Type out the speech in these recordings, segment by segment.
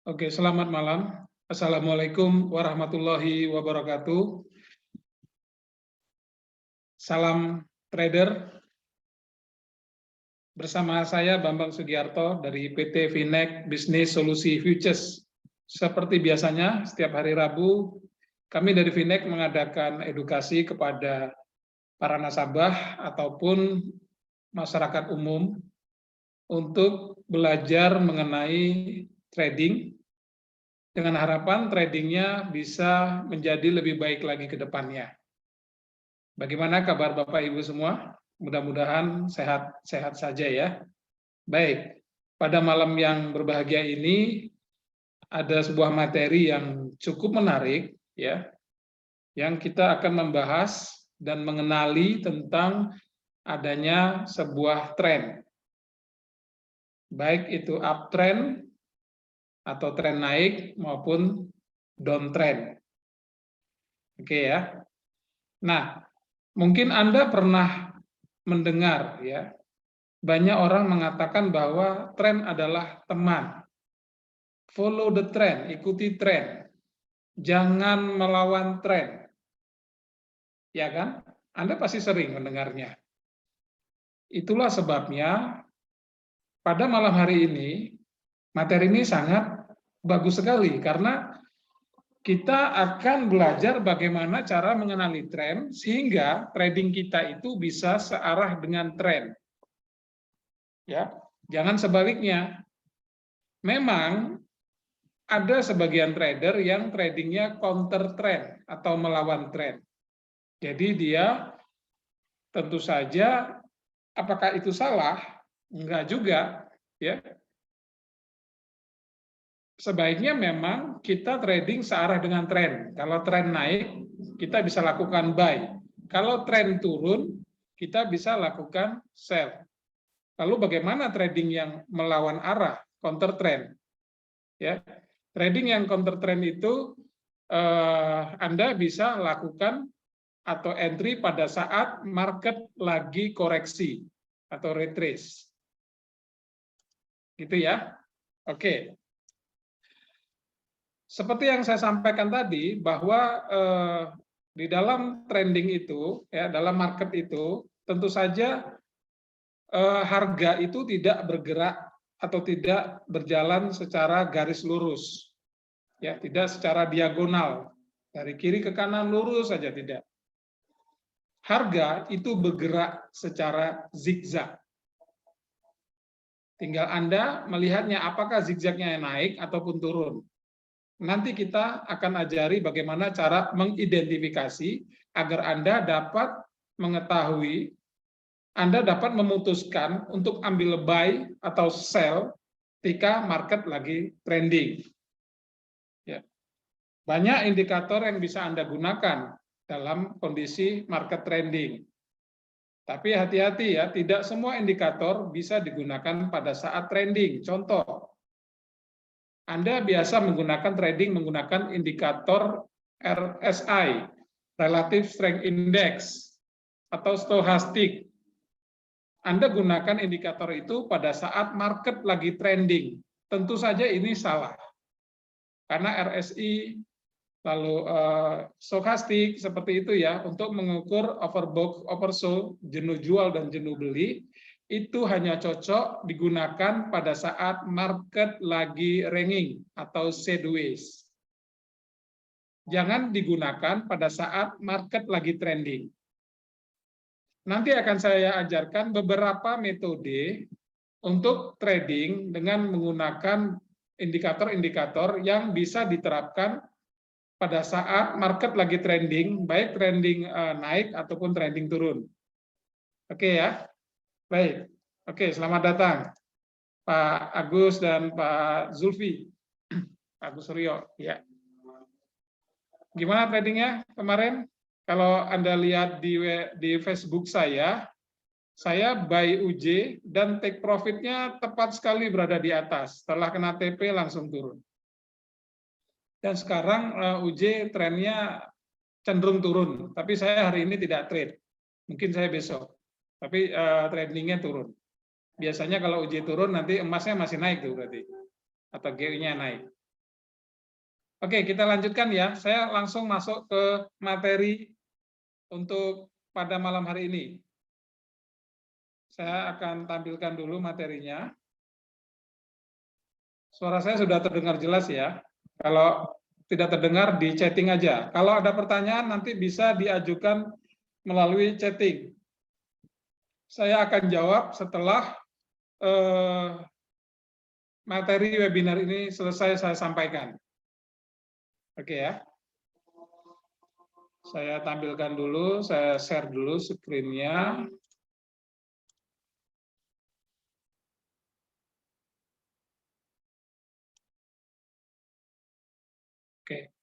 Oke, selamat malam. Assalamualaikum warahmatullahi wabarakatuh. Salam trader. Bersama saya Bambang Sugiarto dari PT Finek Bisnis Solusi Futures. Seperti biasanya, setiap hari Rabu, kami dari Finek mengadakan edukasi kepada para nasabah ataupun masyarakat umum untuk belajar mengenai trading, dengan harapan tradingnya bisa menjadi lebih baik lagi ke depannya. Bagaimana kabar Bapak Ibu semua? Mudah-mudahan sehat-sehat saja ya. Baik, pada malam yang berbahagia ini ada sebuah materi yang cukup menarik ya, yang kita akan membahas dan mengenali tentang adanya sebuah tren. Baik itu uptrend atau tren naik maupun downtrend. Oke ya. Nah, mungkin Anda pernah mendengar ya, banyak orang mengatakan bahwa tren adalah teman. Follow the trend, ikuti tren. Jangan melawan tren. Ya kan? Anda pasti sering mendengarnya. Itulah sebabnya pada malam hari ini materi ini sangat bagus sekali karena kita akan belajar bagaimana cara mengenali tren sehingga trading kita itu bisa searah dengan tren. Ya, jangan sebaliknya. Memang ada sebagian trader yang tradingnya counter trend atau melawan tren. Jadi dia tentu saja apakah itu salah? Enggak juga, ya. Sebaiknya memang kita trading searah dengan tren. Kalau tren naik, kita bisa lakukan buy. Kalau tren turun, kita bisa lakukan sell. Lalu bagaimana trading yang melawan arah, counter trend? Ya, trading yang counter trend itu Anda bisa lakukan atau entry pada saat market lagi koreksi atau retrace. Gitu ya. Oke. Seperti yang saya sampaikan tadi bahwa di dalam trending itu ya, dalam market itu tentu saja harga itu tidak bergerak atau tidak berjalan secara garis lurus. Ya, tidak secara diagonal dari kiri ke kanan lurus saja, tidak. Harga itu bergerak secara zigzag. Tinggal Anda melihatnya apakah zigzagnya naik ataupun turun. Nanti kita akan ajari bagaimana cara mengidentifikasi agar Anda dapat mengetahui, Anda dapat memutuskan untuk ambil buy atau sell ketika market lagi trending. Ya. Banyak indikator yang bisa Anda gunakan dalam kondisi market trending. Tapi hati-hati ya, tidak semua indikator bisa digunakan pada saat trending. Contoh, Anda biasa menggunakan trading menggunakan indikator RSI, Relative Strength Index, atau stochastik. Anda gunakan indikator itu pada saat market lagi trending. Tentu saja ini salah. Karena RSI, lalu stochastik seperti itu ya, untuk mengukur overbought, oversold, jenuh jual dan jenuh beli, itu hanya cocok digunakan pada saat market lagi ranging atau sideways. Jangan digunakan pada saat market lagi trending. Nanti akan saya ajarkan beberapa metode untuk trading dengan menggunakan indikator-indikator yang bisa diterapkan pada saat market lagi trending, baik trending naik ataupun trending turun. Oke ya, baik. Oke, selamat datang Pak Agus dan Pak Zulfi, Pak Agus Suryo. Ya. Gimana tradingnya kemarin? Kalau Anda lihat di Facebook saya buy UJ dan take profitnya tepat sekali berada di atas. Setelah kena TP langsung turun. Dan sekarang UJ trennya cenderung turun, tapi saya hari ini tidak trade. Mungkin saya besok, tapi tradingnya turun. Biasanya kalau UJ turun nanti emasnya masih naik tuh berarti, atau GI-nya naik. Oke, kita lanjutkan ya. Saya langsung masuk ke materi untuk pada malam hari ini. Saya akan tampilkan dulu materinya. Suara saya sudah terdengar jelas ya. Kalau tidak terdengar, di chatting aja. Kalau ada pertanyaan, nanti bisa diajukan melalui chatting. Saya akan jawab setelah materi webinar ini selesai saya sampaikan. Oke ya. Saya tampilkan dulu, saya share dulu screen-nya. Oke.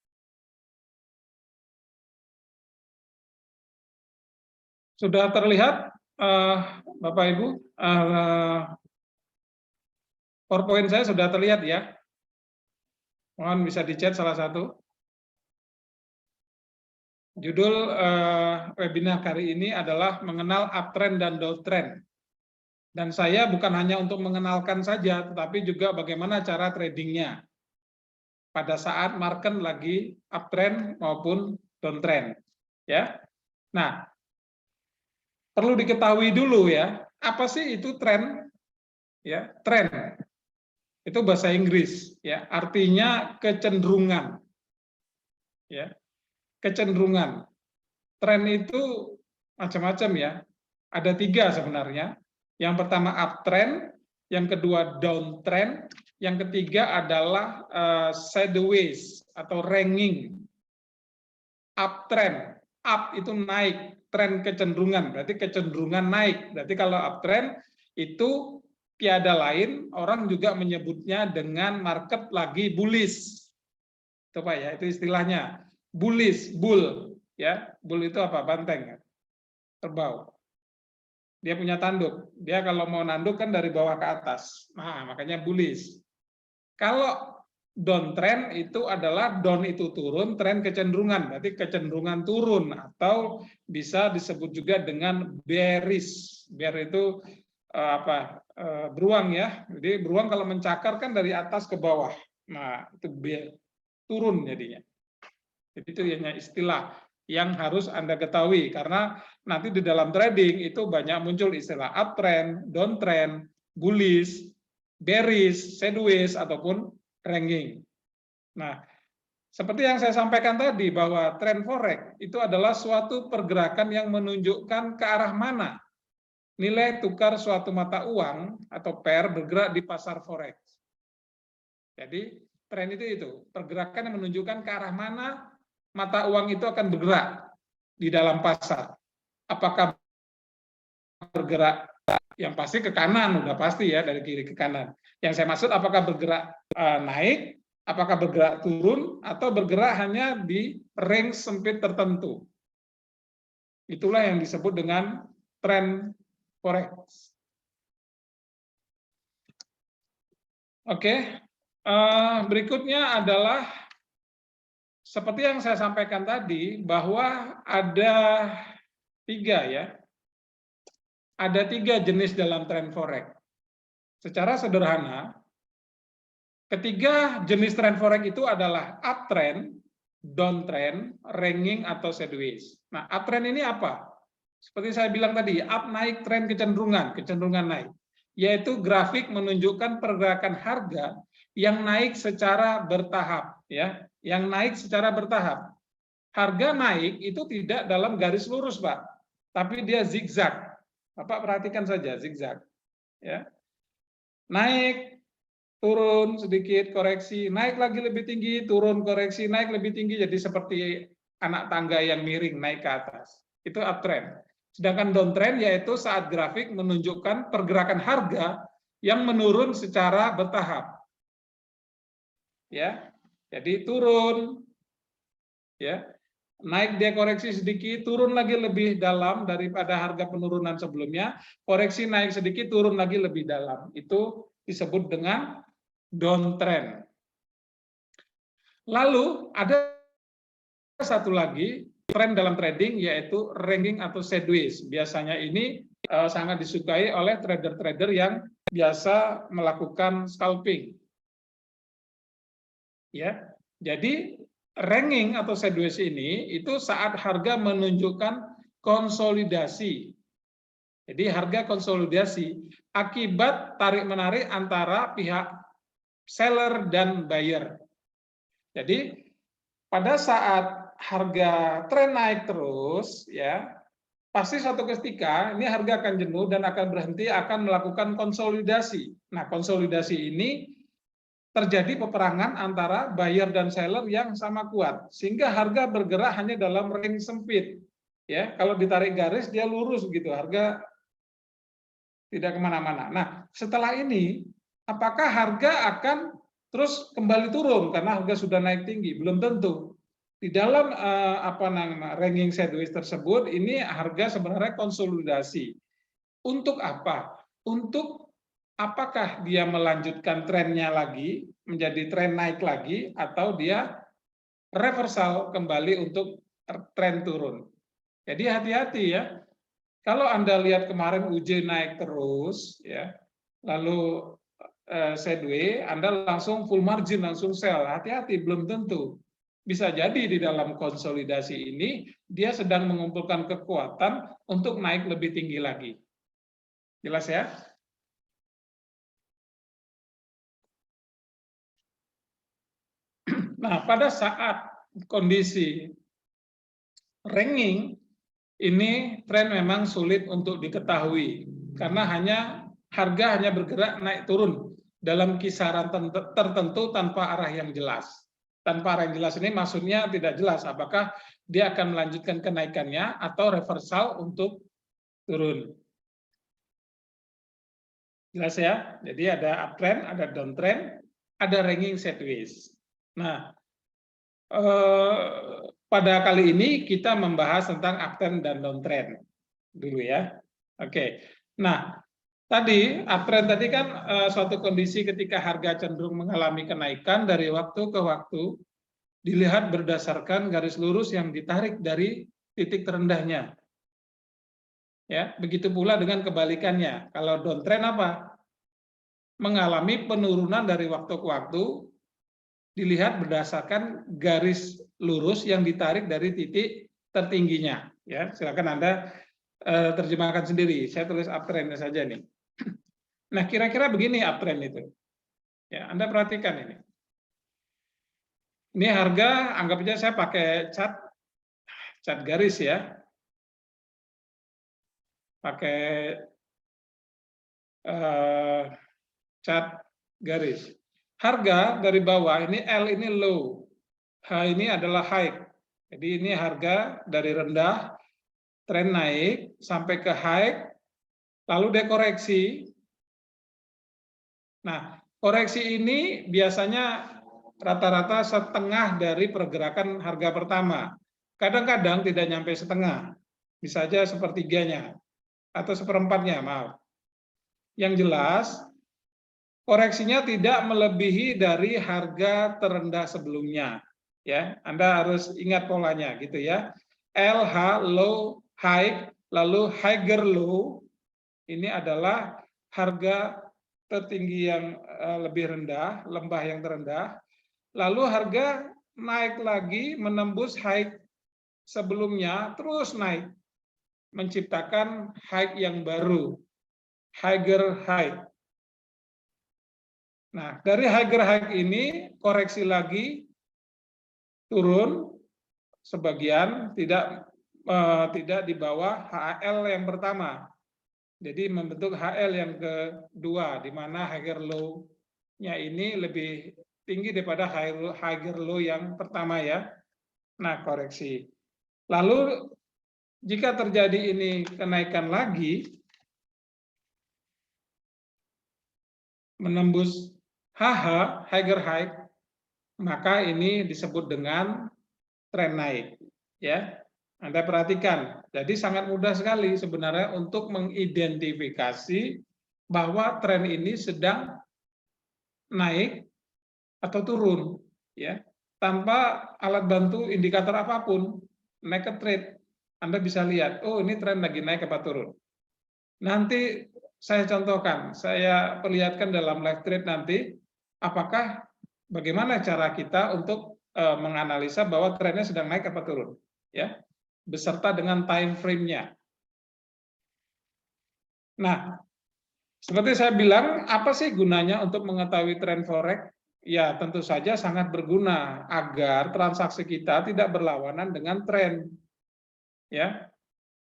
Sudah terlihat, Bapak Ibu, PowerPoint saya sudah terlihat ya. Mohon bisa di-chat salah satu. Judul webinar kali ini adalah mengenal uptrend dan downtrend. Dan saya bukan hanya untuk mengenalkan saja, tetapi juga bagaimana cara tradingnya pada saat market lagi uptrend maupun downtrend. Ya. Nah, perlu diketahui dulu ya, apa sih itu tren? Ya, tren. Itu bahasa Inggris ya, artinya kecenderungan. Ya. Kecenderungan. Tren itu macam-macam ya. Ada 3 sebenarnya. Yang pertama uptrend, yang kedua downtrend, yang ketiga adalah sideways atau ranging. Uptrend, up itu naik, tren kecenderungan, berarti kecenderungan naik. Berarti kalau uptrend itu tiada lain, orang juga menyebutnya dengan market lagi bullish. Itu Pak ya, itu istilahnya. Bullish, bull, ya. Bull itu apa? Banteng, kerbau. Dia punya tanduk. Dia kalau mau nanduk kan dari bawah ke atas. Nah, makanya bullish. Kalau downtrend itu adalah down itu turun, tren kecenderungan. Berarti kecenderungan turun atau bisa disebut juga dengan bearish. Bear itu beruang ya. Jadi beruang kalau mencakar kan dari atas ke bawah. Nah, itu bear, turun jadinya. Jadi itu hanya istilah yang harus Anda ketahui, karena nanti di dalam trading itu banyak muncul istilah uptrend, downtrend, bullish, bearish, sideways, ataupun ranging. Nah, seperti yang saya sampaikan tadi, bahwa tren forex itu adalah suatu pergerakan yang menunjukkan ke arah mana nilai tukar suatu mata uang atau pair bergerak di pasar forex. Jadi, tren itu pergerakan yang menunjukkan ke arah mana mata uang itu akan bergerak di dalam pasar. Apakah bergerak yang pasti ke kanan, udah pasti ya, dari kiri ke kanan. Yang saya maksud apakah bergerak naik, apakah bergerak turun, atau bergerak hanya di range sempit tertentu. Itulah yang disebut dengan tren forex. Oke, berikutnya adalah seperti yang saya sampaikan tadi, bahwa ada 3 ya. Ada 3 jenis dalam tren forex. Secara sederhana, ketiga jenis tren forex itu adalah uptrend, downtrend, ranging atau sideways. Nah, uptrend ini apa? Seperti saya bilang tadi, up naik, tren kecenderungan naik. Yaitu grafik menunjukkan pergerakan harga yang naik secara bertahap, ya, yang naik secara bertahap. Harga naik itu tidak dalam garis lurus, Pak, tapi dia zigzag. Bapak perhatikan saja zigzag, ya. Naik, turun sedikit, koreksi, naik lagi lebih tinggi, turun, koreksi, naik lebih tinggi, jadi seperti anak tangga yang miring naik ke atas. Itu uptrend. Sedangkan downtrend yaitu saat grafik menunjukkan pergerakan harga yang menurun secara bertahap. Ya. Jadi turun, ya. Naik dia koreksi sedikit, turun lagi lebih dalam daripada harga penurunan sebelumnya, koreksi naik sedikit, turun lagi lebih dalam. Itu disebut dengan downtrend. Lalu ada satu lagi tren dalam trading, yaitu ranging atau sideways. Biasanya ini sangat disukai oleh trader-trader yang biasa melakukan scalping. Ya, Jadi ranking atau sideways ini itu saat harga menunjukkan konsolidasi. Jadi harga konsolidasi akibat tarik-menarik antara pihak seller dan buyer. Jadi pada saat harga tren naik terus, ya pasti suatu ketika ini harga akan jenuh dan akan berhenti, akan melakukan konsolidasi. Nah, konsolidasi ini terjadi peperangan antara buyer dan seller yang sama kuat, sehingga harga bergerak hanya dalam ring sempit. Ya, kalau ditarik garis dia lurus gitu, harga tidak kemana-mana. Nah, setelah ini, apakah harga akan terus kembali turun karena harga sudah naik tinggi? Belum tentu. Di dalam ranking sideways tersebut, ini harga sebenarnya konsolidasi. Untuk apa? Untuk apakah dia melanjutkan trennya lagi, menjadi tren naik lagi, atau dia reversal kembali untuk tren turun. Jadi hati-hati ya. Kalau Anda lihat kemarin UJ naik terus, ya, lalu sideways, Anda langsung full margin, langsung sell. Hati-hati, belum tentu. Bisa jadi di dalam konsolidasi ini, dia sedang mengumpulkan kekuatan untuk naik lebih tinggi lagi. Jelas ya? Nah, pada saat kondisi ranking, ini tren memang sulit untuk diketahui karena harga hanya bergerak naik turun dalam kisaran tertentu tanpa arah yang jelas. Tanpa arah yang jelas ini maksudnya tidak jelas apakah dia akan melanjutkan kenaikannya atau reversal untuk turun. Jelas ya? Jadi ada uptrend, ada downtrend, ada ranking sideways. Nah, pada kali ini kita membahas tentang uptrend dan downtrend dulu ya. Oke. Nah, tadi uptrend tadi kan suatu kondisi ketika harga cenderung mengalami kenaikan dari waktu ke waktu dilihat berdasarkan garis lurus yang ditarik dari titik terendahnya. Ya, begitu pula dengan kebalikannya. Kalau downtrend apa? Mengalami penurunan dari waktu ke waktu dilihat berdasarkan garis lurus yang ditarik dari titik tertingginya. Ya, silakan Anda terjemahkan sendiri. Saya tulis uptrend saja nih. Nah, kira-kira begini uptrend itu. Ya, Anda perhatikan ini. Ini harga, anggap aja saya pakai cat garis ya. Pakai cat garis. Harga dari bawah ini L ini low, H ini adalah high. Jadi ini harga dari rendah tren naik sampai ke high, lalu dia koreksi. Nah, koreksi ini biasanya rata-rata setengah dari pergerakan harga pertama. Kadang-kadang tidak nyampe setengah, bisa saja sepertiganya atau seperempatnya, maaf. Yang jelas, koreksinya tidak melebihi dari harga terendah sebelumnya. Ya, Anda harus ingat polanya gitu ya. LH low high, lalu higher low ini adalah harga tertinggi yang lebih rendah, lembah yang terendah. Lalu harga naik lagi menembus high sebelumnya, terus naik, menciptakan high yang baru, higher high. Nah, dari higher high ini koreksi lagi turun sebagian, tidak di bawah HL yang pertama. Jadi membentuk HL yang kedua, di mana higher low-nya ini lebih tinggi daripada higher low yang pertama ya. Nah, koreksi. Lalu jika terjadi ini kenaikan lagi, menembus HH, higher high, maka ini disebut dengan tren naik. Ya, Anda perhatikan. Jadi sangat mudah sekali sebenarnya untuk mengidentifikasi bahwa tren ini sedang naik atau turun, ya, tanpa alat bantu indikator apapun. Naked trade, Anda bisa lihat, oh ini tren lagi naik apa turun. Nanti saya contohkan, saya perlihatkan dalam live trade nanti, apakah bagaimana cara kita untuk menganalisa bahwa trennya sedang naik apa turun, ya, beserta dengan time frame-nya. Nah, seperti saya bilang, apa sih gunanya untuk mengetahui tren forex? Ya, tentu saja sangat berguna agar transaksi kita tidak berlawanan dengan tren. Ya,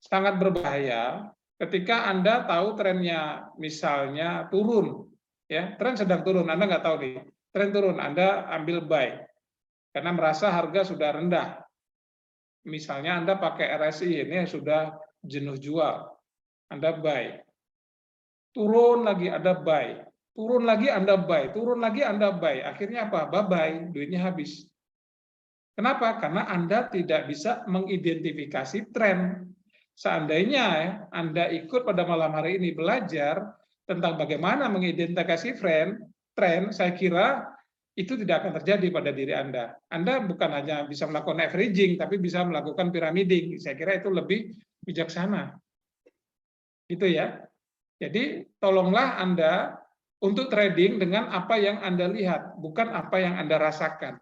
sangat berbahaya ketika Anda tahu trennya misalnya turun, ya, tren sedang turun, Anda nggak tahu nih, tren turun, Anda ambil buy karena merasa harga sudah rendah. Misalnya Anda pakai RSI ini sudah jenuh jual, Anda buy. Turun lagi Anda buy, turun lagi Anda buy, turun lagi Anda buy. Akhirnya apa? Bye-bye, duitnya habis. Kenapa? Karena Anda tidak bisa mengidentifikasi tren. Seandainya Anda ikut pada malam hari ini belajar tentang bagaimana mengidentifikasi tren, saya kira itu tidak akan terjadi pada diri Anda. Anda bukan hanya bisa melakukan averaging, tapi bisa melakukan pyramiding. Saya kira itu lebih bijaksana. Gitu ya. Jadi tolonglah Anda untuk trading dengan apa yang Anda lihat, bukan apa yang Anda rasakan.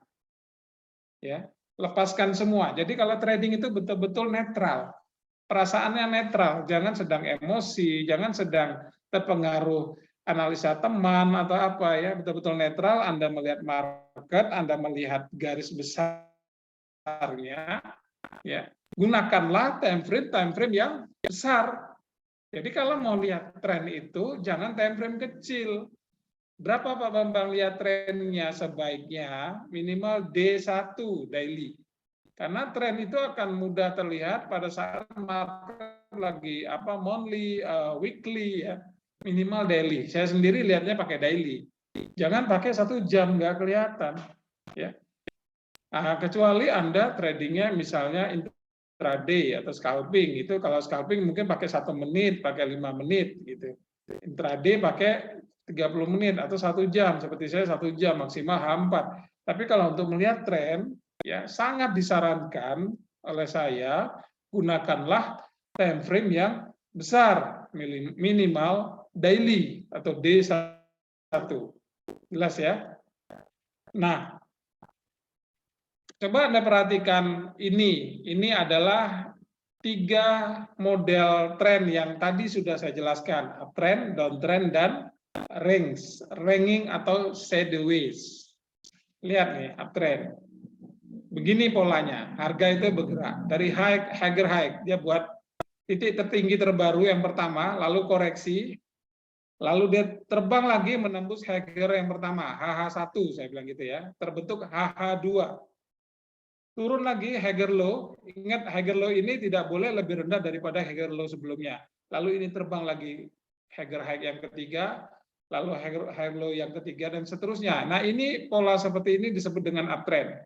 Ya, lepaskan semua. Jadi kalau trading itu betul-betul netral. Perasaannya netral, jangan sedang emosi, jangan sedang terpengaruh analisa teman atau apa ya, betul-betul netral. Anda melihat market, Anda melihat garis besarnya, ya. Gunakanlah time frame yang besar. Jadi kalau mau lihat tren itu, jangan time frame kecil. Berapa Pak Bambang lihat trennya? Sebaiknya minimal D1 daily. Karena tren itu akan mudah terlihat pada saat market lagi monthly, weekly, ya, minimal daily. Saya sendiri lihatnya pakai daily. Jangan pakai 1 jam, nggak kelihatan. Ya. Nah, kecuali Anda tradingnya misalnya intraday atau scalping, itu kalau scalping mungkin pakai 1 menit, pakai 5 menit gitu. Intraday pakai 30 menit atau 1 jam, seperti saya 1 jam maksimal H4. Tapi kalau untuk melihat tren, ya sangat disarankan oleh saya gunakanlah time frame yang besar, minimal daily atau D1. Jelas ya? Nah, coba Anda perhatikan ini adalah 3 model tren yang tadi sudah saya jelaskan, uptrend, downtrend, dan ranging atau sideways. Lihat nih, uptrend. Begini polanya, harga itu bergerak dari higher high, dia buat titik tertinggi terbaru yang pertama, lalu koreksi, lalu dia terbang lagi menembus higher yang pertama, HH1 saya bilang gitu ya, terbentuk HH2. Turun lagi higher low, ingat higher low ini tidak boleh lebih rendah daripada higher low sebelumnya. Lalu ini terbang lagi higher high yang ketiga, lalu higher low yang ketiga, dan seterusnya. Nah, ini pola seperti ini disebut dengan uptrend.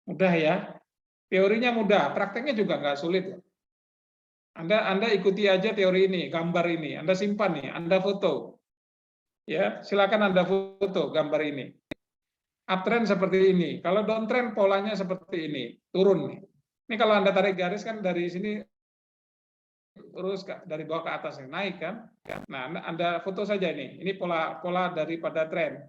Mudah ya, teorinya mudah, prakteknya juga nggak sulit. Anda ikuti aja teori ini, gambar ini, Anda simpan nih, Anda foto. Ya, silakan Anda foto gambar ini. Uptrend seperti ini, kalau downtrend polanya seperti ini, turun nih. Ini kalau Anda tarik garis kan dari sini terus dari bawah ke atas naik kan. Nah, Anda foto saja ini pola daripada tren.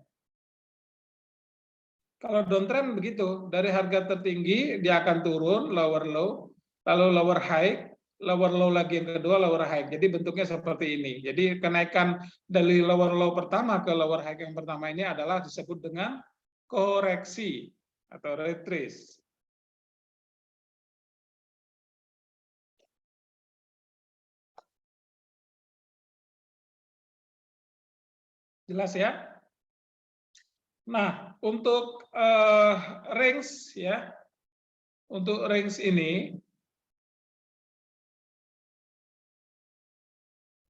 Kalau downtrend begitu, dari harga tertinggi dia akan turun, lower low, lalu lower high, lower low lagi yang kedua, lower high. Jadi bentuknya seperti ini. Jadi kenaikan dari lower low pertama ke lower high yang pertama ini adalah disebut dengan koreksi atau retrace. Jelas ya? Nah, untuk range ya, untuk range ini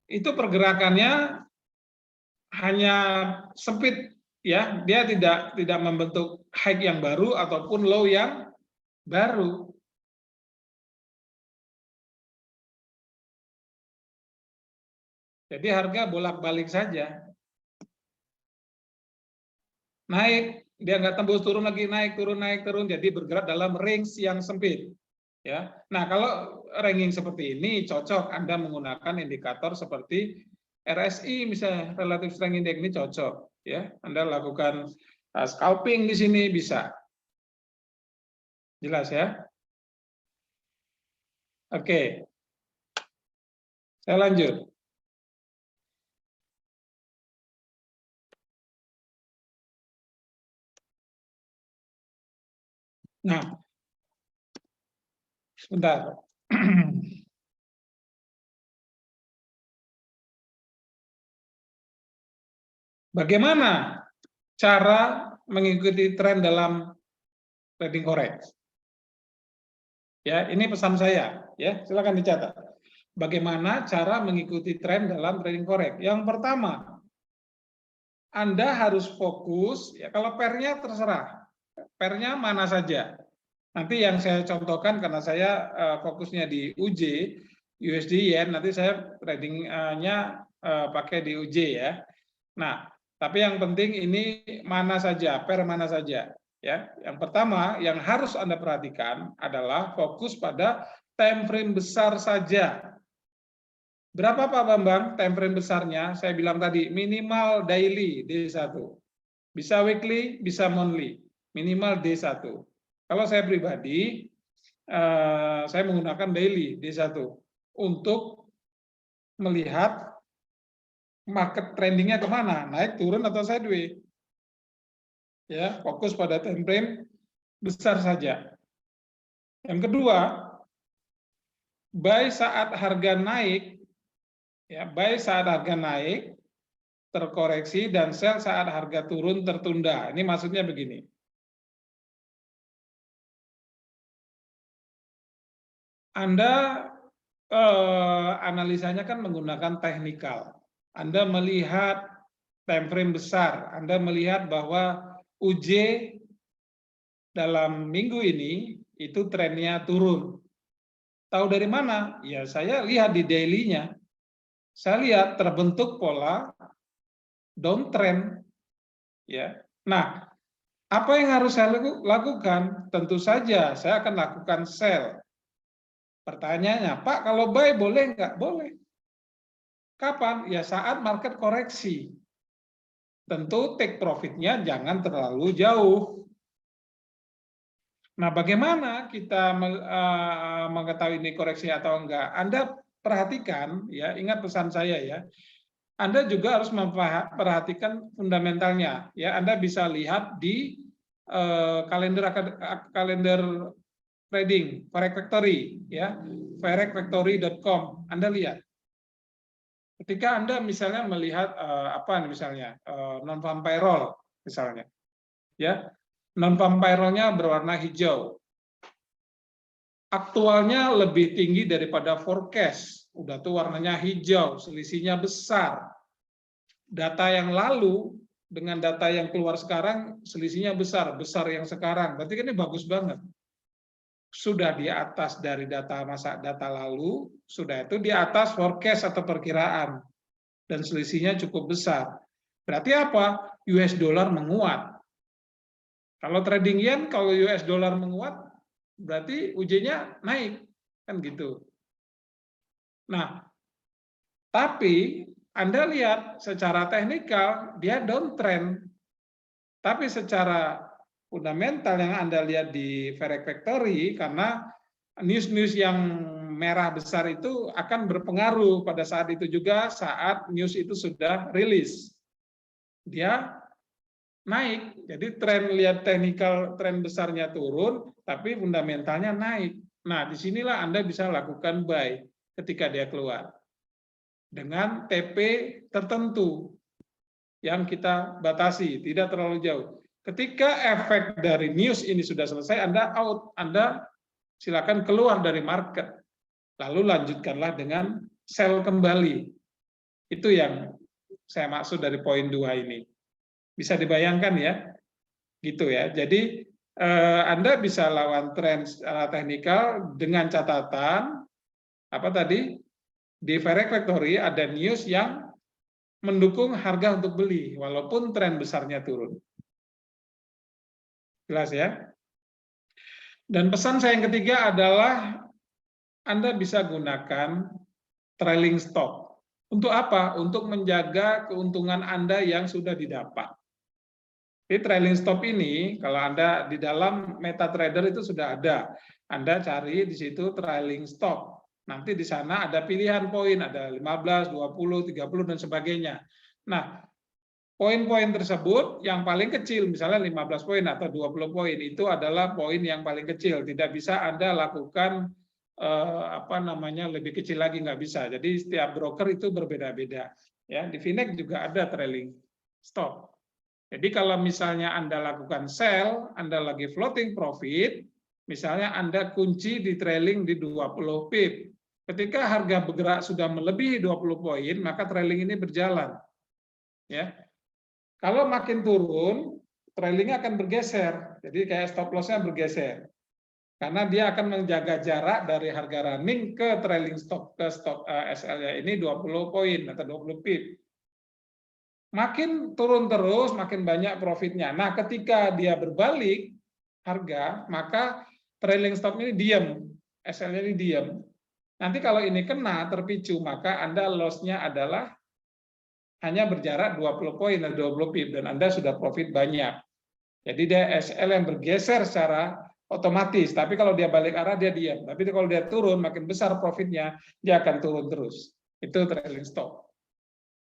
itu pergerakannya hanya sempit ya, dia tidak membentuk high yang baru ataupun low yang baru. Jadi harga bolak-balik saja. Naik, dia nggak tembus, turun lagi, naik, turun, jadi bergerak dalam range yang sempit. Ya. Nah, kalau ranking seperti ini cocok Anda menggunakan indikator seperti RSI misalnya, Relative Strength Index, ini cocok ya. Anda lakukan scalping di sini bisa. Jelas ya? Oke. Saya lanjut. Nah, sebentar. Bagaimana cara mengikuti tren dalam trading forex? Ya, ini pesan saya, ya. Silakan dicatat. Bagaimana cara mengikuti tren dalam trading forex? Yang pertama, Anda harus fokus, ya kalau pairnya terserah. Pairnya mana saja. Nanti yang saya contohkan karena saya fokusnya di UJ, USD Yen, nanti saya tradingnya pakai di UJ ya. Nah, tapi yang penting ini mana saja, pair mana saja. Ya, yang pertama yang harus Anda perhatikan adalah fokus pada time frame besar saja. Berapa Pak Bambang time frame besarnya? Saya bilang tadi minimal daily D1. Bisa weekly, bisa monthly. Minimal D1. Kalau saya pribadi, saya menggunakan daily D1 untuk melihat market trendingnya kemana, naik, turun, atau sideways. Ya, fokus pada time frame besar saja. Yang kedua, buy saat harga naik, ya, buy saat harga naik terkoreksi dan sell saat harga turun tertunda. Ini maksudnya begini. Anda analisanya kan menggunakan teknikal. Anda melihat time frame besar, Anda melihat bahwa UJ dalam minggu ini itu trennya turun. Tahu dari mana? Ya saya lihat di daily-nya. Saya lihat terbentuk pola downtrend. Ya. Nah, apa yang harus saya lakukan? Tentu saja saya akan lakukan sell. Pertanyaannya, Pak, kalau buy boleh nggak? Boleh. Kapan? Ya saat market koreksi. Tentu take profit-nya jangan terlalu jauh. Nah, bagaimana kita mengetahui ini koreksi atau enggak? Anda perhatikan, ya, ingat pesan saya ya. Anda juga harus memperhatikan fundamentalnya. Ya, Anda bisa lihat di kalender trading, Forex Factory, ya, forexfactory.com. Anda lihat. Ketika Anda misalnya melihat misalnya non-farm payroll, misalnya, ya, non-farm payroll-nya berwarna hijau. Aktualnya lebih tinggi daripada forecast. Udah tuh warnanya hijau, selisihnya besar. Data yang lalu dengan data yang keluar sekarang selisihnya besar yang sekarang. Berarti kan ini bagus banget. Sudah di atas dari data lalu, sudah itu di atas forecast atau perkiraan. Dan selisihnya cukup besar. Berarti apa? US dollar menguat. Kalau trading yen, kalau US dollar menguat, berarti UJ-nya naik, kan gitu. Nah, tapi Anda lihat secara teknikal dia downtrend, tapi secara fundamental yang Anda lihat di Forex Factory, karena news-news yang merah besar itu akan berpengaruh pada saat itu juga saat news itu sudah rilis. Dia naik. Jadi lihat teknikal tren besarnya turun, tapi fundamentalnya naik. Nah, disinilah Anda bisa lakukan buy ketika dia keluar. Dengan TP tertentu yang kita batasi, tidak terlalu jauh. Ketika efek dari news ini sudah selesai, Anda out, Anda silakan keluar dari market. Lalu lanjutkanlah dengan sell kembali. Itu yang saya maksud dari poin 2 ini. Bisa dibayangkan ya, gitu ya. Jadi Anda bisa lawan tren secara teknikal dengan catatan apa tadi di Forex Factory ada news yang mendukung harga untuk beli walaupun tren besarnya turun. Jelas ya? Dan pesan saya yang ketiga adalah Anda bisa gunakan trailing stop. Untuk apa? Untuk menjaga keuntungan Anda yang sudah didapat. Di trailing stop ini, kalau Anda di dalam MetaTrader itu sudah ada. Anda cari di situ trailing stop. Nanti di sana ada pilihan poin, ada 15, 20, 30, dan sebagainya. Nah, poin-poin tersebut yang paling kecil, misalnya 15 poin atau 20 poin, itu adalah poin yang paling kecil. Tidak bisa Anda lakukan lebih kecil lagi, nggak bisa. Jadi setiap broker itu berbeda-beda. Ya, di Finex juga ada trailing stop. Jadi kalau misalnya Anda lakukan sell, Anda lagi floating profit, misalnya Anda kunci di trailing di 20 pip. Ketika harga bergerak sudah melebihi 20 poin, maka trailing ini berjalan. Ya. Kalau makin turun, trailingnya akan bergeser. Jadi kayak stop loss-nya bergeser. Karena dia akan menjaga jarak dari harga running ke trailing stop, ke stop SL-nya ini 20 poin atau 20 pip. Makin turun terus, makin banyak profitnya. Nah, ketika dia berbalik harga, maka trailing stop ini diam, SL-nya ini diam. Nanti kalau ini kena, terpicu, maka Anda loss-nya adalah hanya berjarak 20 poin atau 20 pip, dan Anda sudah profit banyak. Jadi dia SL yang bergeser secara otomatis, tapi kalau dia balik arah dia diam. Tapi kalau dia turun, makin besar profitnya, dia akan turun terus. Itu trailing stop.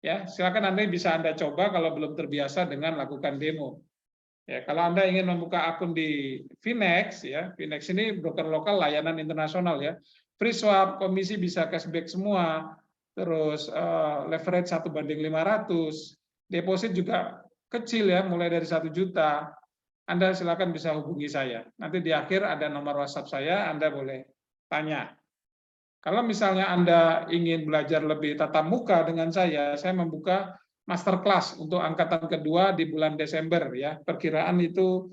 Ya, silakan Anda bisa Anda coba kalau belum terbiasa dengan lakukan demo. Ya, kalau Anda ingin membuka akun di Finex, ya, Finex ini broker lokal layanan internasional, ya, free swap, komisi bisa cashback semua, terus leverage 1/500, deposit juga kecil, ya, mulai dari 1 juta. Anda silakan bisa hubungi saya. Nanti di akhir ada nomor WhatsApp saya, Anda boleh tanya. Kalau misalnya Anda ingin belajar lebih tatap muka dengan saya membuka masterclass untuk angkatan kedua di bulan Desember, ya. Perkiraan itu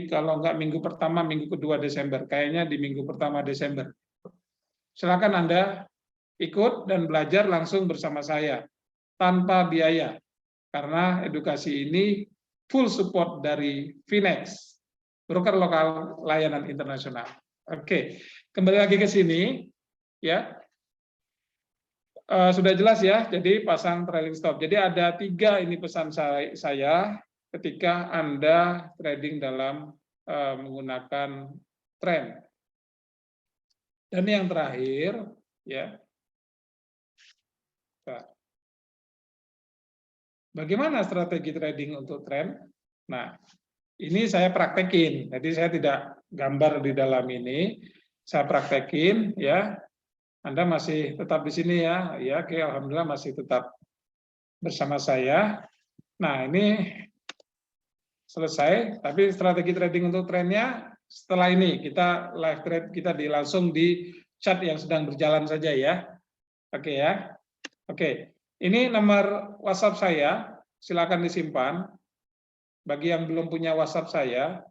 kalau nggak minggu pertama, minggu kedua Desember. Kayaknya di minggu pertama Desember. Silakan Anda ikut dan belajar langsung bersama saya tanpa biaya. Karena edukasi ini full support dari Finex, broker lokal layanan internasional. Oke, kembali lagi ke sini. Ya, sudah jelas ya. Jadi pasang trailing stop. Jadi ada 3 ini pesan saya ketika Anda trading dalam menggunakan trend. Dan yang terakhir, ya, bagaimana strategi trading untuk trend? Nah, ini saya praktekin. Jadi saya tidak gambar di dalam ini, saya praktekin, ya. Anda masih tetap di sini, ya. Ya, oke, alhamdulillah masih tetap bersama saya. Nah, ini selesai, tapi strategi trading untuk trennya setelah ini kita live trade kita langsung di chart yang sedang berjalan saja, ya. Oke, ya. Oke. Ini nomor WhatsApp saya, silakan disimpan. Bagi yang belum punya WhatsApp saya,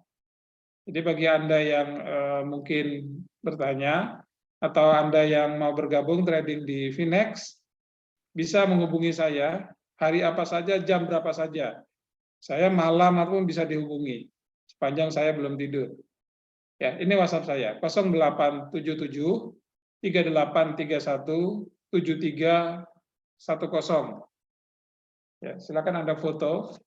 jadi bagi Anda yang mungkin bertanya atau Anda yang mau bergabung trading di Finex, bisa menghubungi saya hari apa saja, jam berapa saja. Saya malam apapun bisa dihubungi, sepanjang saya belum tidur. Ya, ini WhatsApp saya, 0877 3831 7310. Ya, silakan Anda foto.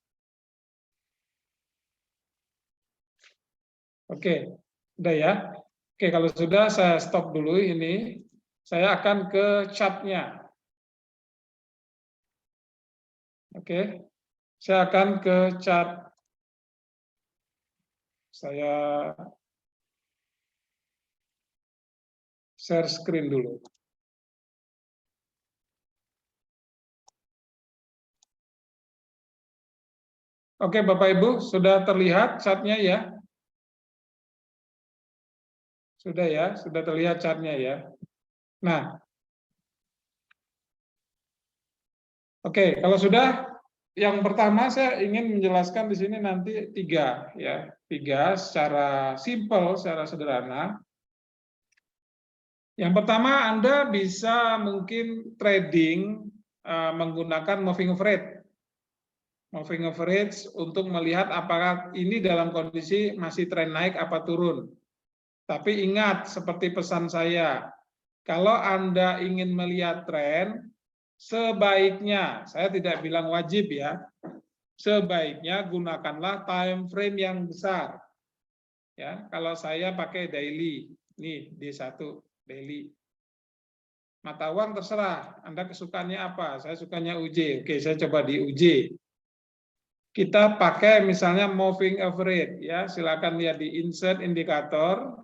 Oke, udah ya. Oke, kalau sudah saya stop dulu ini. Saya akan ke chat-nya. Oke, saya akan ke chat. Saya share screen dulu. Oke, Bapak Ibu, sudah terlihat chat-nya, ya? Sudah, ya, sudah terlihat chat-nya, ya. Nah, oke, kalau sudah, yang pertama saya ingin menjelaskan di sini nanti 3, ya, 3 secara simpel, secara sederhana. Yang pertama, Anda bisa mungkin trading menggunakan moving average. Moving average untuk melihat apakah ini dalam kondisi masih tren naik apa turun. Tapi ingat, seperti pesan saya, kalau Anda ingin melihat tren, sebaiknya, saya tidak bilang wajib, ya, sebaiknya gunakanlah time frame yang besar. Ya, kalau saya pakai daily, nih D1 daily. Mata uang terserah, Anda kesukaannya apa? Saya sukanya UJ. Oke, saya coba di UJ. Kita pakai misalnya moving average, ya. Silakan lihat di insert indikator.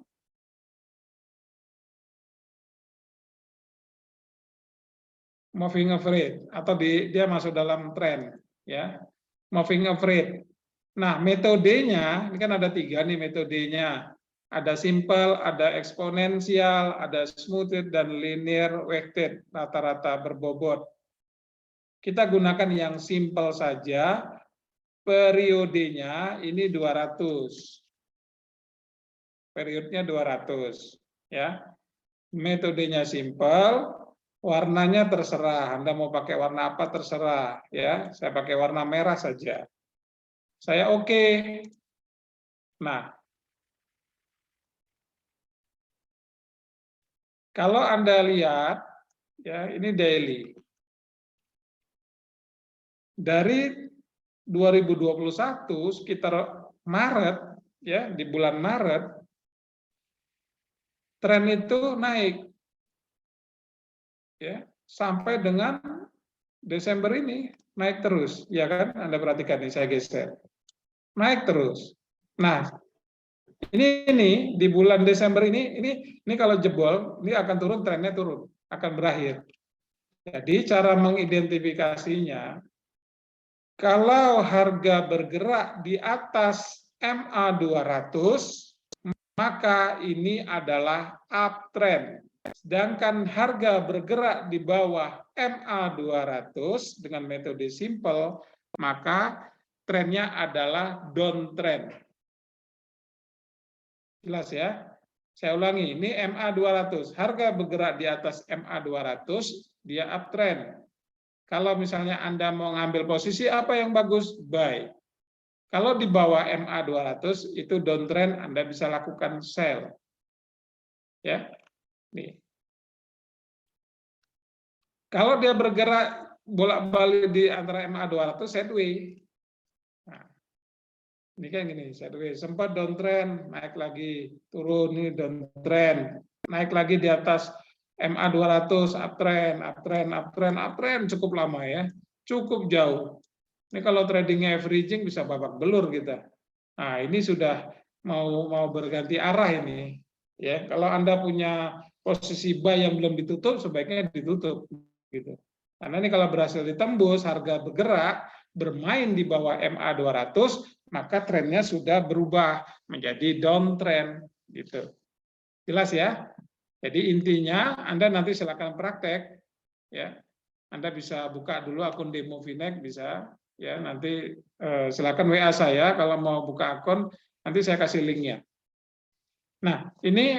Moving average atau dia masuk dalam tren, ya. Moving average. Nah, metodenya, ini kan ada 3 nih metodenya. Ada simple, ada eksponensial, ada smoothed, dan linear weighted, rata-rata berbobot. Kita gunakan yang simple saja, periodenya ini 200. Periodenya 200. Ya. Metodenya simple, warnanya terserah. Anda mau pakai warna apa terserah. Ya. Saya pakai warna merah saja. Saya oke. Nah, kalau Anda lihat, ya ini daily. Dari 2021 sekitar Maret, ya di bulan Maret, tren itu naik, ya sampai dengan Desember ini naik terus, ya kan? Anda perhatikan nih, saya geser. Naik terus. Nah, ini di bulan Desember ini kalau jebol, ini akan turun, trennya turun, akan berakhir. Jadi cara mengidentifikasinya, kalau harga bergerak di atas MA 200, maka ini adalah uptrend. Sedangkan harga bergerak di bawah MA 200 dengan metode simple, maka trennya adalah downtrend. Jelas ya? Saya ulangi, ini MA 200. Harga bergerak di atas MA 200, dia uptrend. Kalau misalnya Anda mau ngambil posisi, apa yang bagus? Buy. Kalau di bawah MA 200, itu downtrend, Anda bisa lakukan sell. Ya, nih. Kalau dia bergerak bolak-balik di antara MA 200, sideways. Nah, ini kan gini, sideways. Sempat downtrend, naik lagi, turun, ini downtrend. Naik lagi di atas MA 200, uptrend, uptrend, uptrend, uptrend, cukup lama ya. Cukup jauh. Ini kalau tradingnya averaging bisa babak belur kita. Nah, ini sudah mau berganti arah ini. Ya, kalau Anda punya posisi buy yang belum ditutup, sebaiknya ditutup gitu. Karena ini kalau berhasil ditembus, harga bergerak, bermain di bawah MA 200, maka trennya sudah berubah menjadi downtrend gitu. Jelas ya? Jadi intinya Anda nanti silakan praktek ya. Anda bisa buka dulu akun demo Finex bisa ya, nanti silakan WA saya kalau mau buka akun, nanti saya kasih linknya. Nah, ini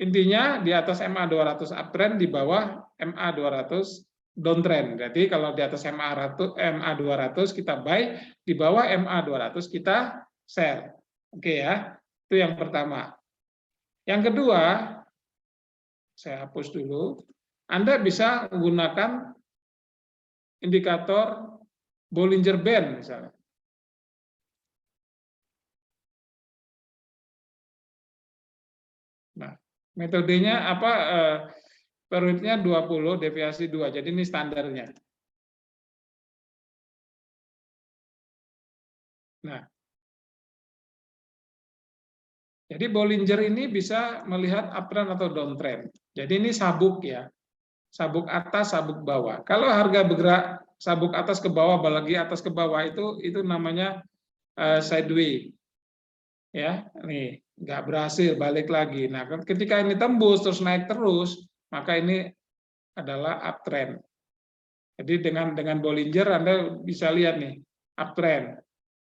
intinya di atas MA 200 uptrend, di bawah MA 200 downtrend. Jadi kalau di atas MA 200 kita buy, di bawah MA 200 kita sell. Oke ya, itu yang pertama. Yang kedua, saya hapus dulu. Anda bisa menggunakan indikator Bollinger Band misalnya. Nah, metodenya apa? Periodenya 20, deviasi 2. Jadi ini standarnya. Nah, jadi Bollinger ini bisa melihat uptrend atau downtrend. Jadi ini sabuk ya. Sabuk atas, sabuk bawah. Kalau harga bergerak sabuk atas ke bawah, lagi atas ke bawah, itu namanya sideways. Ya, nih nggak berhasil, balik lagi. Nah, ketika ini tembus terus naik terus, maka ini adalah uptrend. Jadi dengan Bollinger Anda bisa lihat nih uptrend.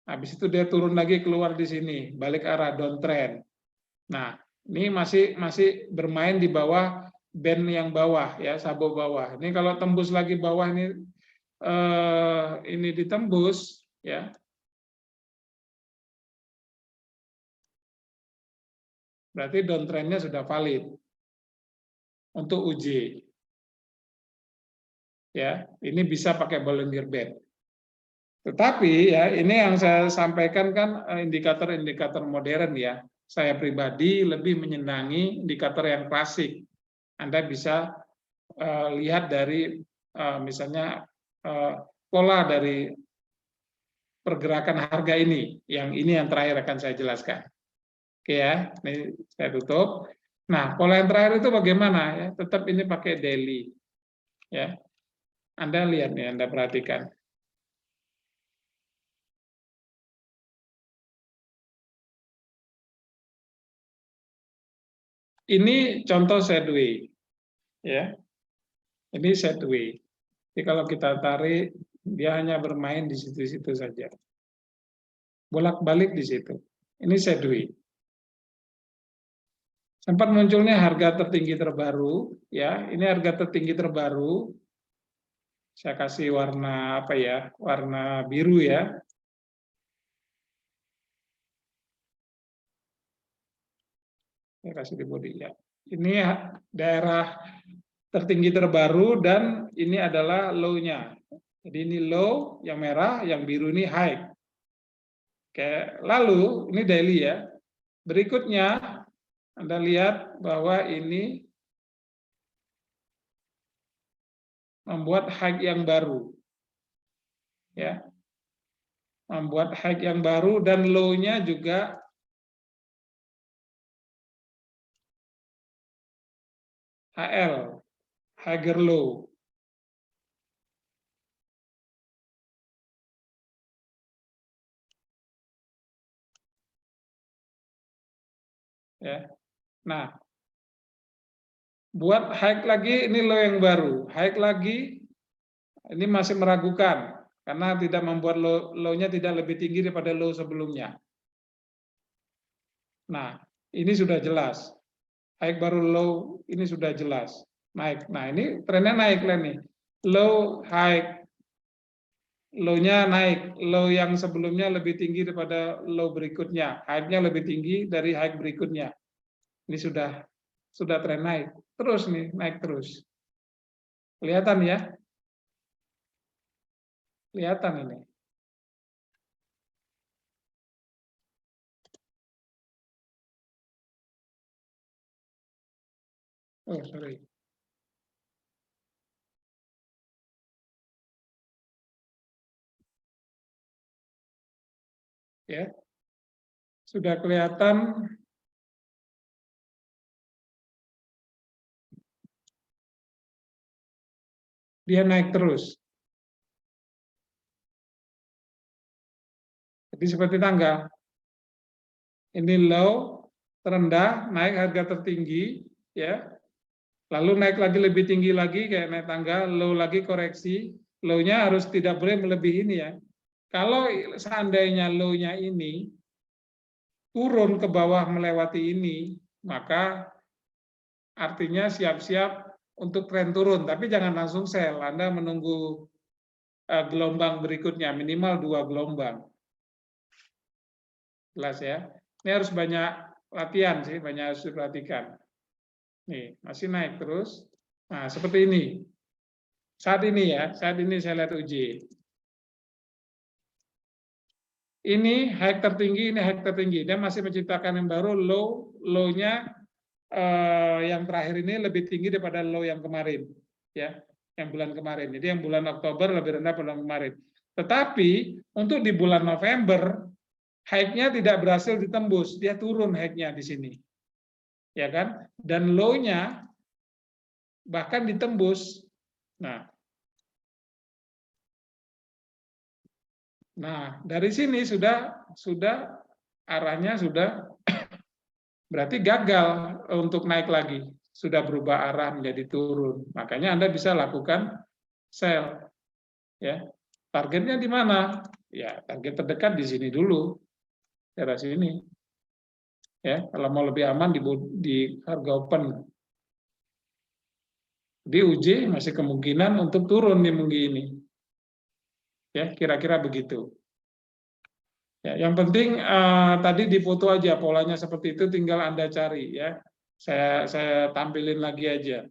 Habis itu dia turun lagi keluar di sini, balik arah downtrend. Nah, ini masih bermain di bawah band yang bawah ya, sabuk bawah. Ini kalau tembus lagi bawah ini ditembus ya. Berarti downtrendnya sudah valid untuk uji. Ya, ini bisa pakai Bollinger Band. Tetapi ya ini yang saya sampaikan kan indikator-indikator modern ya. Saya pribadi lebih menyenangi indikator yang klasik. Anda bisa lihat dari misalnya pola dari pergerakan harga ini. Yang ini yang terakhir akan saya jelaskan. Oke ya, ini saya tutup. Nah, pola yang terakhir itu bagaimana ya? Tetap ini pakai daily. Ya. Anda lihat nih, Anda perhatikan. Ini contoh sideway, ya. Ini sideway. Jadi kalau kita tarik, dia hanya bermain di situ-situ saja. Bolak-balik di situ. Ini sideway. Sempat munculnya harga tertinggi terbaru, ya. Ini harga tertinggi terbaru. Saya kasih warna apa ya? Warna biru ya. Saya kasih di body ya. Ini daerah tertinggi terbaru dan ini adalah low-nya. Jadi ini low, yang merah, yang biru ini high. Oke, lalu ini daily ya. Berikutnya Anda lihat bahwa ini membuat high yang baru. Ya. Membuat high yang baru dan low-nya juga HL, higher low. Ya. Nah, buat high lagi ini low yang baru. High lagi ini masih meragukan karena tidak membuat low-nya tidak lebih tinggi daripada low sebelumnya. Nah, ini sudah jelas. High baru low ini sudah jelas naik. Nah, ini trennya naik lah nih. Low, high, low-nya naik. Low yang sebelumnya lebih tinggi daripada low berikutnya. High-nya lebih tinggi dari high berikutnya. Ini sudah tren naik. Terus nih, naik terus. Kelihatan ya? Kelihatan ini. Oh, sorry. Ya. Sudah kelihatan dia naik terus. Jadi seperti tangga. Ini low, terendah, naik harga tertinggi, ya. Lalu naik lagi lebih tinggi lagi kayak naik tangga, low lagi koreksi, low-nya harus tidak boleh melebihi ini ya. Kalau seandainya low-nya ini turun ke bawah melewati ini, maka artinya siap-siap untuk tren turun, tapi jangan langsung sell. Anda menunggu gelombang berikutnya, minimal 2 gelombang. Jelas ya. Ini harus banyak latihan sih, banyak harus diperhatikan. Nih, masih naik terus. Nah, seperti ini. Saat ini ya, saat ini saya lihat uji. Ini high tertinggi, ini high tertinggi. Dia masih menciptakan yang baru, low-nya yang terakhir ini lebih tinggi daripada low yang kemarin. Ya, yang bulan kemarin. Jadi yang bulan Oktober lebih rendah bulan kemarin. Tetapi untuk di bulan November, high-nya tidak berhasil ditembus. Dia turun high-nya di sini. Ya kan? Dan low-nya bahkan ditembus. Nah, dari sini sudah arahnya sudah berarti gagal untuk naik lagi. Sudah berubah arah menjadi turun. Makanya Anda bisa lakukan sell. Ya. Targetnya di mana? Ya, target terdekat di sini dulu. Daerah sini. Ya, kalau mau lebih aman di harga open. Di UJ masih kemungkinan untuk turun di minggu ini. Ya, kira-kira begitu. Ya, yang penting tadi difoto aja polanya seperti itu, tinggal Anda cari ya. Saya tampilin lagi aja.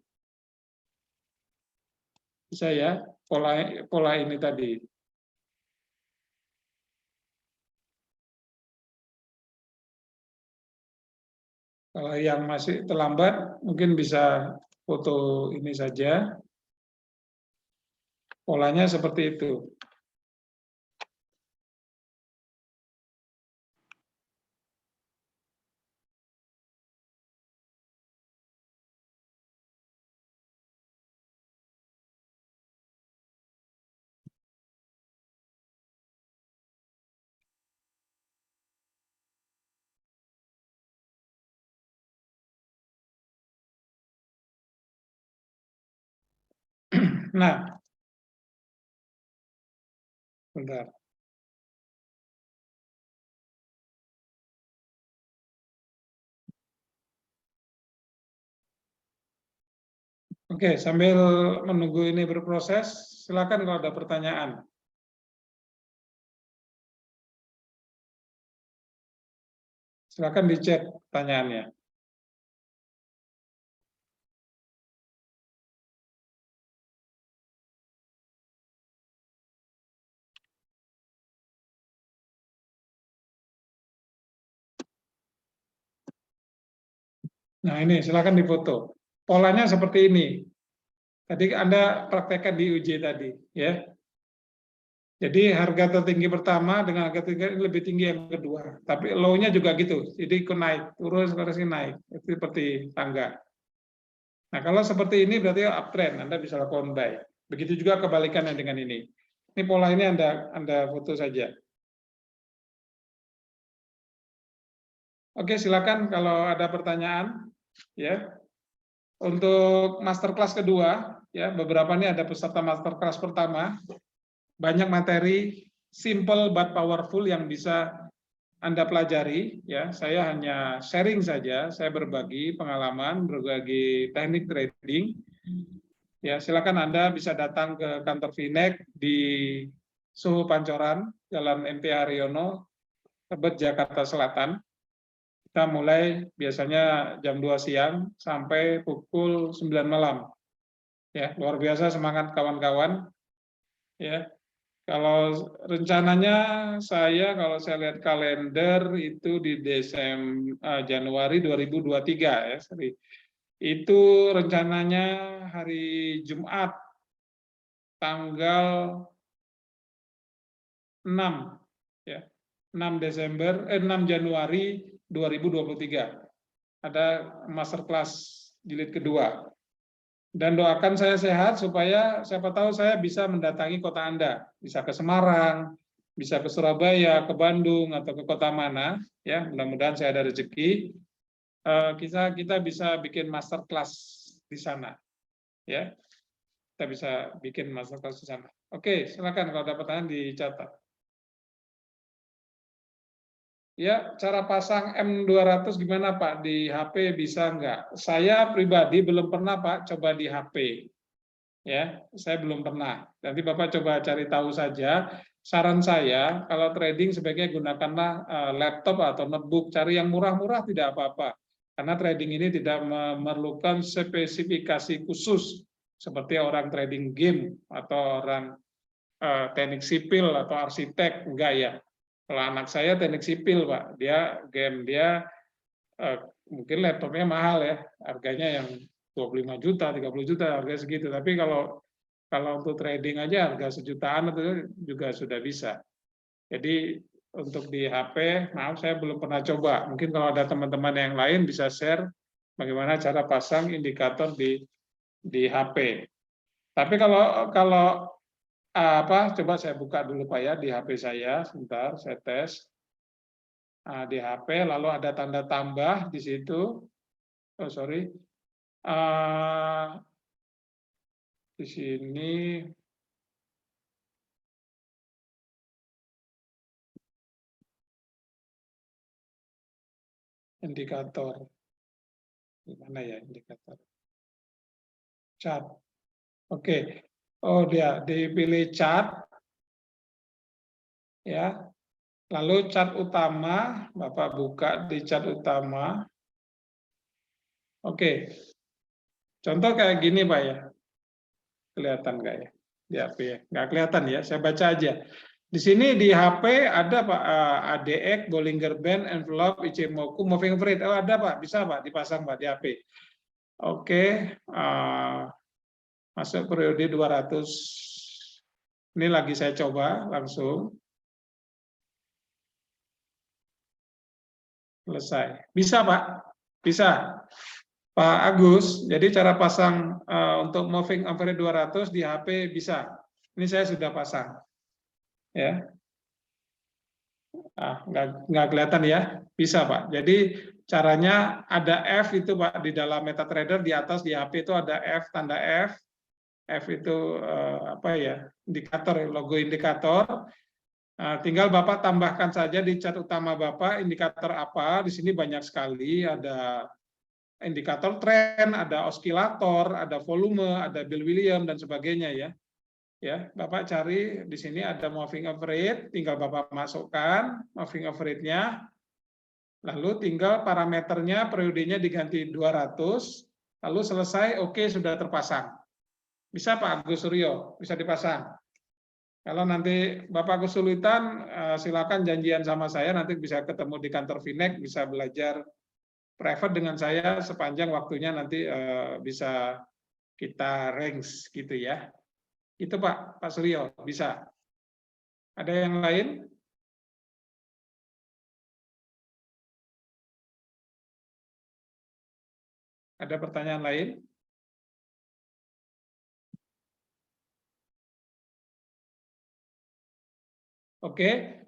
Bisa ya pola ini tadi. Kalau yang masih terlambat, mungkin bisa foto ini saja. Polanya seperti itu. Nah, bentar. Oke, sambil menunggu ini berproses, silakan kalau ada pertanyaan. Silakan di chat pertanyaannya. Nah, ini silakan difoto. Polanya seperti ini. Tadi Anda praktekkan di UJ tadi, ya. Jadi harga tertinggi pertama dengan harga tertinggi lebih tinggi yang kedua. Tapi low-nya juga gitu. Jadi ikut naik, turun sekarang naik. Itu seperti tangga. Nah, kalau seperti ini berarti uptrend, Anda bisa lakukan buy. Begitu juga kebalikannya dengan ini. Ini pola ini Anda foto saja. Oke, silakan kalau ada pertanyaan, ya. Untuk masterclass kedua, ya, beberapa ini ada peserta masterclass pertama, banyak materi simple but powerful yang bisa Anda pelajari, ya. Saya hanya sharing saja, saya berbagi pengalaman, berbagi teknik trading. Ya, silakan Anda bisa datang ke kantor Finek di Suhu Pancoran, Jalan MT Haryono, Tebet, Jakarta Selatan. Kita mulai biasanya jam 2 siang sampai pukul 9 malam. Ya, luar biasa semangat kawan-kawan. Ya, kalau rencananya kalau saya lihat kalender itu di Januari 2023 ya, sorry. Itu rencananya hari Jumat tanggal 6 ya. 6 Januari 2023. Ada masterclass jilid kedua. Dan doakan saya sehat supaya siapa tahu saya bisa mendatangi kota Anda, bisa ke Semarang, bisa ke Surabaya, ke Bandung atau ke kota mana, ya. Mudah-mudahan saya ada rezeki. Kita bisa bikin masterclass di sana, ya. Kita bisa bikin masterclass di sana. Oke, silakan kalau ada pertanyaan dicatat. Ya, cara pasang M200 gimana Pak? Di HP bisa nggak? Saya pribadi belum pernah Pak coba di HP. Ya, saya belum pernah. Nanti Bapak coba cari tahu saja. Saran saya, kalau trading sebaiknya gunakanlah laptop atau notebook. Cari yang murah-murah tidak apa-apa. Karena trading ini tidak memerlukan spesifikasi khusus seperti orang trading game atau orang teknik sipil atau arsitek, enggak ya. Kalau anak saya teknik sipil, Pak, dia game, dia mungkin laptopnya mahal ya, harganya yang 25 juta, 30 juta, harga segitu. Tapi kalau untuk trading aja harga sejutaan itu juga sudah bisa. Jadi untuk di HP, maaf saya belum pernah coba. Mungkin kalau ada teman-teman yang lain bisa share bagaimana cara pasang indikator di HP. Tapi kalau coba saya buka dulu Pak ya di HP saya, sebentar saya tes. Nah, di HP lalu ada tanda tambah di situ. Oh sorry, di sini indikator, di mana ya indikator? Chart. Oke, oh dia dipilih chart, ya. Lalu chart utama, Bapak buka di chart utama. Oke, contoh kayak gini Pak ya, kelihatan nggak ya? Di HP ya, nggak kelihatan ya, saya baca aja. Di sini di HP ada Pak ADX, Bollinger Band, envelope, Ichimoku, moving average. Oh, ada Pak, bisa Pak dipasang Pak di HP. Oke, masuk periode 200. Ini lagi saya coba langsung. Selesai. Bisa Pak, bisa. Pak Agus, jadi cara pasang untuk moving average 200 di HP bisa. Ini saya sudah pasang. Ya, nggak kelihatan ya, bisa Pak. Jadi caranya ada F itu Pak di dalam MetaTrader, di atas di HP itu ada F, tanda F. F itu apa ya, indikator, logo indikator. Tinggal Bapak tambahkan saja di cat utama Bapak indikator apa. Di sini banyak sekali, ada indikator tren, ada oskilator, ada volume, ada Bill Williams dan sebagainya ya. Ya, Bapak cari di sini ada moving average, tinggal Bapak masukkan moving average-nya. Lalu tinggal parameternya, periodenya diganti 200, lalu selesai, oke, sudah terpasang. Bisa Pak Agus Suryo, bisa dipasang. Kalau nanti Bapak kesulitan, silakan janjian sama saya, nanti bisa ketemu di kantor Finek, bisa belajar private dengan saya sepanjang waktunya nanti bisa kita range gitu ya. Itu Pak Suryo, bisa. Ada yang lain? Ada pertanyaan lain? Oke.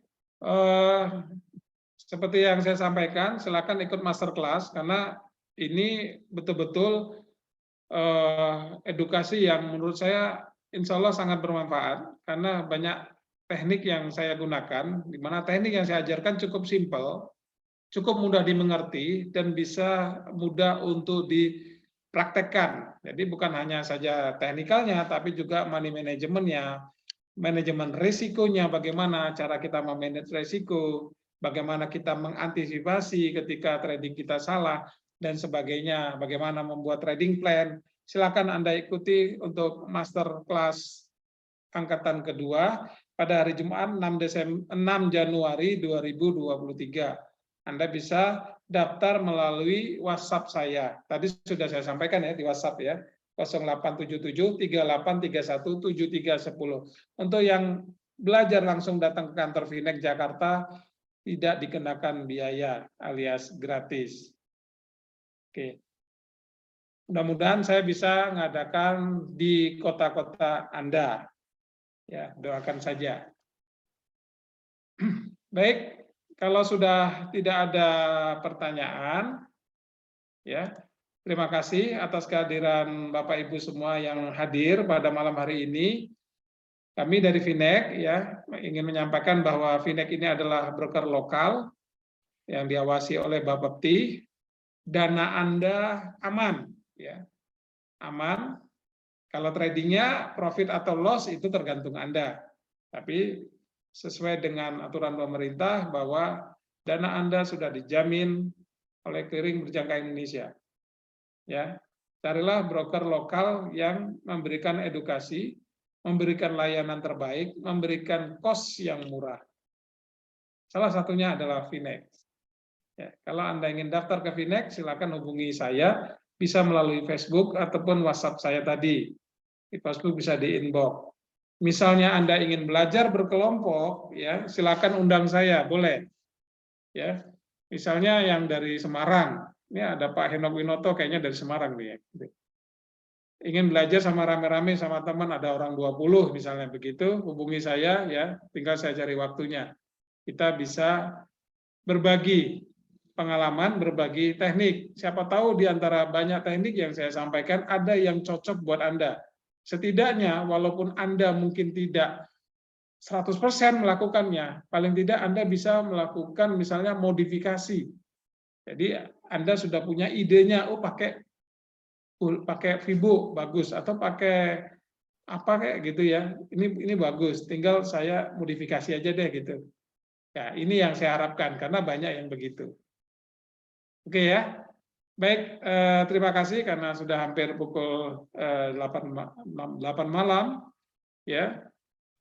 Seperti yang saya sampaikan, silakan ikut masterclass karena ini betul-betul edukasi yang menurut saya insya Allah sangat bermanfaat karena banyak teknik yang saya gunakan, di mana teknik yang saya ajarkan cukup simpel, cukup mudah dimengerti, dan bisa mudah untuk dipraktekkan. Jadi bukan hanya saja teknikalnya, tapi juga money manajemennya, manajemen risikonya, bagaimana cara kita memanage risiko, bagaimana kita mengantisipasi ketika trading kita salah, dan sebagainya, bagaimana membuat trading plan. Silakan Anda ikuti untuk master class angkatan kedua pada hari Jumat 6 Januari 2023. Anda bisa daftar melalui WhatsApp saya. Tadi sudah saya sampaikan ya di WhatsApp ya. 0877-3831-7310. Untuk yang belajar langsung datang ke kantor Finek Jakarta, tidak dikenakan biaya alias gratis. Oke. Mudah-mudahan saya bisa mengadakan di kota-kota Anda. Ya, doakan saja. Baik, kalau sudah tidak ada pertanyaan, ya, terima kasih atas kehadiran Bapak Ibu semua yang hadir pada malam hari ini. Kami dari Finek ya ingin menyampaikan bahwa Finek ini adalah broker lokal yang diawasi oleh Bapepti. Dana Anda aman, ya, aman. Kalau tradingnya profit atau loss itu tergantung Anda. Tapi sesuai dengan aturan pemerintah bahwa dana Anda sudah dijamin oleh clearing berjangka Indonesia. Ya, carilah broker lokal yang memberikan edukasi, memberikan layanan terbaik, memberikan cost yang murah. Salah satunya adalah Finex. Ya, kalau Anda ingin daftar ke Finex, silakan hubungi saya, bisa melalui Facebook ataupun WhatsApp saya tadi. Di Facebook bisa di inbox. Misalnya Anda ingin belajar berkelompok, ya silakan undang saya, boleh. Ya, misalnya yang dari Semarang, ini ada Pak Henok Winoto, kayaknya dari Semarang nih. Ingin belajar sama rame-rame sama teman, ada orang 20 misalnya begitu, hubungi saya, ya tinggal saya cari waktunya. Kita bisa berbagi pengalaman, berbagi teknik. Siapa tahu di antara banyak teknik yang saya sampaikan, ada yang cocok buat Anda. Setidaknya, walaupun Anda mungkin tidak 100% melakukannya, paling tidak Anda bisa melakukan misalnya modifikasi. Jadi Anda sudah punya idenya, oh pakai Fibo bagus, atau pakai apa kayak gitu ya, ini bagus, tinggal saya modifikasi aja deh gitu. Ya, ini yang saya harapkan karena banyak yang begitu. Oke ya, baik, terima kasih karena sudah hampir pukul 8 malam, ya.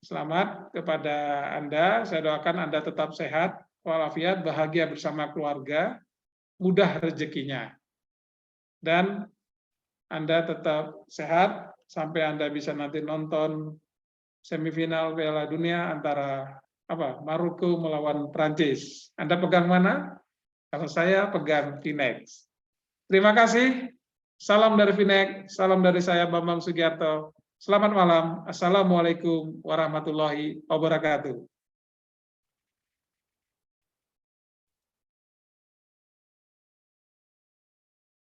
Selamat kepada Anda. Saya doakan Anda tetap sehat, walafiat, bahagia bersama keluarga, mudah rezekinya. Dan Anda tetap sehat sampai Anda bisa nanti nonton semifinal Piala Dunia antara Maroko melawan Prancis. Anda pegang mana? Kalau saya pegang Finex. Terima kasih. Salam dari Finex, salam dari saya Bambang Sugiarto. Selamat malam. Assalamualaikum warahmatullahi wabarakatuh.